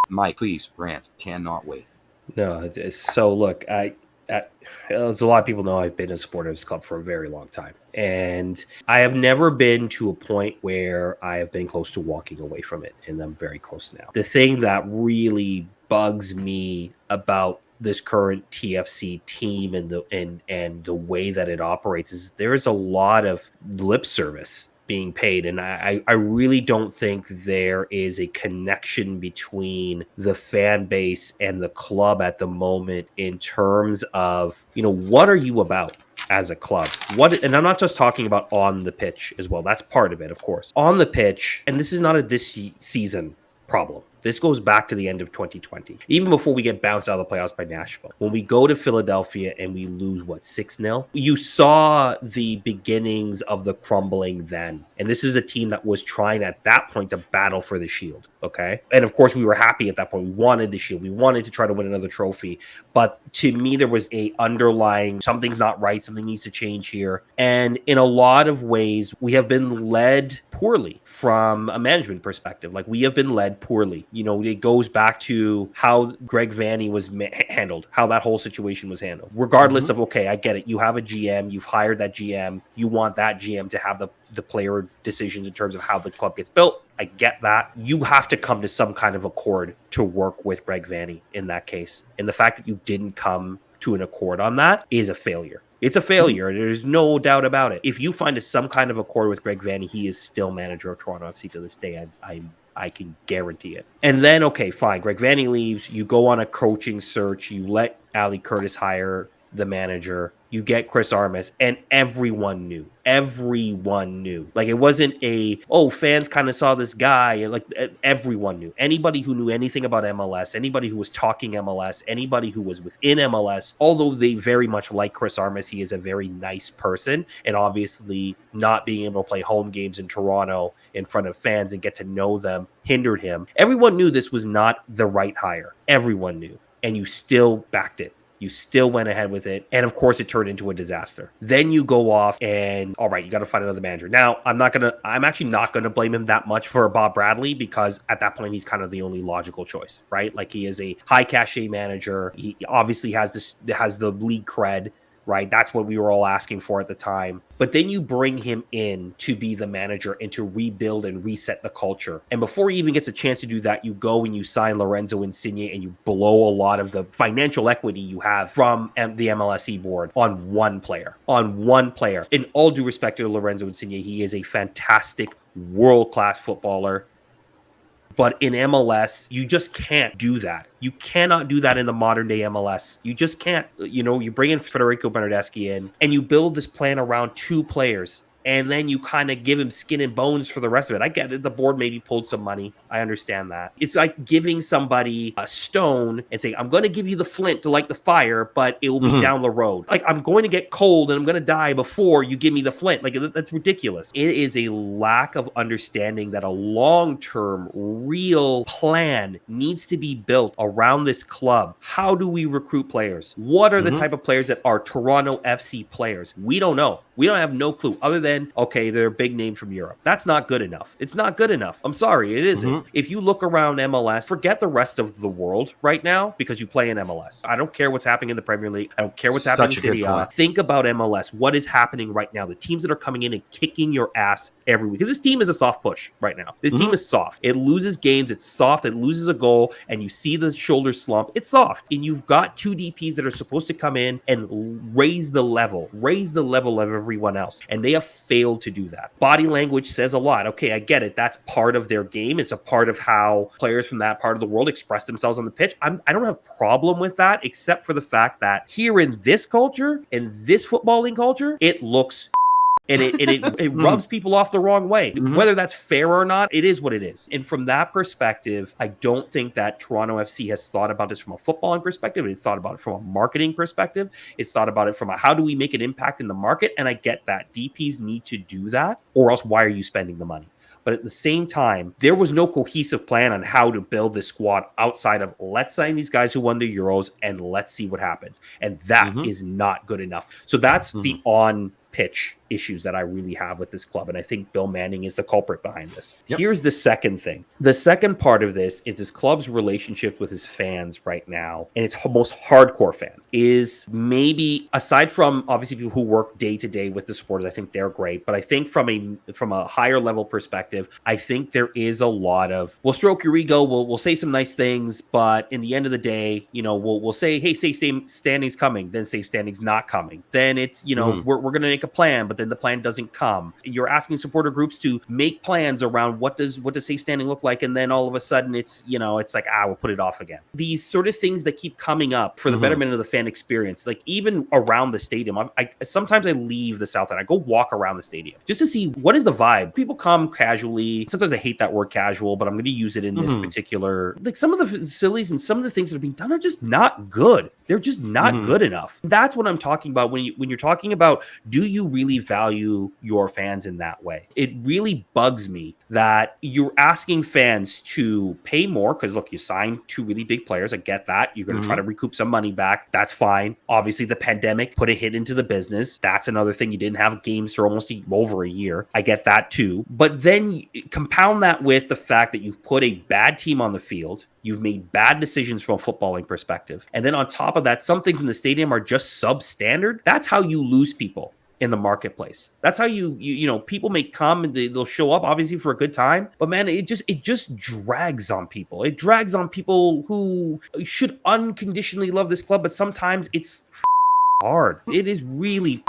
Mike, please, Rant. Cannot wait. No, so look, as a lot of people know, I've been a supporter of this club for a very long time, and I have never been to a point where I have been close to walking away from it, and I'm very close now. The thing that really bugs me about this current TFC team and the way that it operates is there's a lot of lip service being paid. And I really don't think there is a connection between the fan base and the club at the moment in terms of, what are you about as a club? And I'm not just talking about on the pitch as well. That's part of it, of course. On the pitch, and this is not a this season problem. This goes back to the end of 2020, even before we get bounced out of the playoffs by Nashville. When we go to Philadelphia and we lose, 6-0? You saw the beginnings of the crumbling then. And this is a team that was trying at that point to battle for the Shield, okay? And of course, we were happy at that point. We wanted the Shield. We wanted to try to win another trophy. But to me, there was a underlying, something's not right, something needs to change here. And in a lot of ways, we have been led poorly from a management perspective. Like, we have been led poorly. It goes back to how Greg Vanney was handled, how that whole situation was handled. Regardless of, okay, I get it. You have a GM, you've hired that GM, you want that GM to have the player decisions in terms of how the club gets built. I get that. You have to come to some kind of accord to work with Greg Vanney in that case. And the fact that you didn't come to an accord on that is a failure. It's a failure. There's no doubt about it. If you find some kind of accord with Greg Vanney, he is still manager of Toronto FC to this day. I can guarantee it. And then, okay, fine. Greg Vanney leaves. You go on a coaching search. You let Ali Curtis hire the manager. You get Chris Armas, and everyone knew. Everyone knew. Like, it wasn't fans kind of saw this guy. Like, everyone knew. Anybody who knew anything about MLS, anybody who was talking MLS, anybody who was within MLS, although they very much like Chris Armas, he is a very nice person, and obviously not being able to play home games in Toronto in front of fans and get to know them hindered him. Everyone knew this was not the right hire. Everyone knew. And you still backed it. You still went ahead with it. And of course, it turned into a disaster. Then you go off and, all right, you got to find another manager. Now, I'm actually not going to blame him that much for Bob Bradley, because at that point, he's kind of the only logical choice, right? Like, he is a high cachet manager. He obviously has the league cred, right? That's what we were all asking for at the time. But then you bring him in to be the manager and to rebuild and reset the culture. And before he even gets a chance to do that, you go and you sign Lorenzo Insigne and you blow a lot of the financial equity you have from the MLSE board on one player. In all due respect to Lorenzo Insigne, he is a fantastic world-class footballer. But in MLS, you just can't do that. You cannot do that in the modern day MLS. You just can't. You bring in Federico Bernardeschi in and you build this plan around two players. And then you kind of give him skin and bones for the rest of it. I get it. The board maybe pulled some money. I understand that. It's like giving somebody a stone and saying, I'm going to give you the flint to light the fire, but it will be down the road. Like, I'm going to get cold and I'm going to die before you give me the flint. Like, that's ridiculous. It is a lack of understanding that a long-term, real plan needs to be built around this club. How do we recruit players? What are the type of players that are Toronto FC players? We don't know. We don't have no clue other than, okay, they're a big name from Europe. That's not good enough. It's not good enough. I'm sorry, it isn't. If you look around MLS, forget the rest of the world right now because you play in MLS. I don't care what's happening in the Premier League. I don't care what's happening in Serie A. Think about MLS. What is happening right now? The teams that are coming in and kicking your ass every week. Because this team is a soft push right now. This team is soft. It loses games. It's soft. It loses a goal. And you see the shoulder slump. It's soft. And you've got two DPs that are supposed to come in and raise the level of everyone else. And they have failed to do that. Body language says a lot. Okay, I get it. That's part of their game. It's a part of how players from that part of the world express themselves on the pitch. I don't have a problem with that, except for the fact that here in this culture, in this footballing culture, it looks and it rubs people off the wrong way. Whether that's fair or not, it is what it is. And from that perspective, I don't think that Toronto FC has thought about this from a footballing perspective. It's thought about it from a marketing perspective. It's thought about it from a how do we make an impact in the market? And I get that. DPs need to do that, or else why are you spending the money? But at the same time, there was no cohesive plan on how to build this squad outside of let's sign these guys who won the Euros and let's see what happens. And that is not good enough. So that's the on pitch issues that I really have with this club. And I think Bill Manning is the culprit behind this. Yep. Here's the second thing. The second part of this is this club's relationship with his fans right now, and its most hardcore fans, is maybe, aside from obviously people who work day to day with the supporters, I think they're great. But I think from a higher level perspective, I think there is a lot of, we'll stroke your ego, we'll say some nice things, but in the end of the day, we'll say, hey, safe standings coming, then safe standings not coming. Then it's, we're going to make a plan, but then the plan doesn't come. You're asking supporter groups to make plans around what does safe standing look like, and then all of a sudden it's it's like, we'll put it off again. These sort of things that keep coming up for the betterment of the fan experience, like even around the stadium. I sometimes I leave the South End, I go walk around the stadium just to see what is the vibe. People come casually. Sometimes I hate that word casual, but I'm going to use it in this particular. Like some of the facilities and some of the things that are being done are just not good. They're just not good enough. That's what I'm talking about when you're talking about, do you really value your fans in that way? It really bugs me that you're asking fans to pay more because, look, you signed 2 really big players. I get that. You're going to try to recoup some money back. That's fine. Obviously, the pandemic put a hit into the business. That's another thing. You didn't have games for almost over a year. I get that too. But then compound that with the fact that you've put a bad team on the field. You've made bad decisions from a footballing perspective. And then on top of that, some things in the stadium are just substandard. That's how you lose people in the marketplace. That's how you people may come and they'll show up obviously for a good time, but man, it just drags on people. It drags on people who should unconditionally love this club, but sometimes it's hard. It is really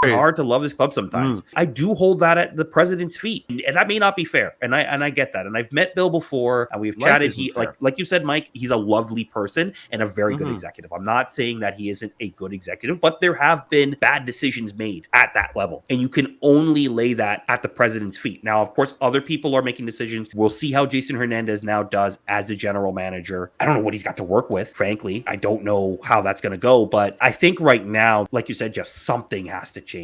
hard to love this club sometimes. I do hold that at the president's feet, and that may not be fair, and I get that. And I've met Bill before, and we've chatted. He, like you said, Mike, he's a lovely person and a very good executive. I'm not saying that he isn't a good executive, but there have been bad decisions made at that level, and you can only lay that at the president's feet. Now, of course, other people are making decisions. We'll see how Jason Hernandez now does as the general manager. I don't know what he's got to work with, frankly. I don't know how that's going to go, but I think right now, like you said, Jeff, something has to change.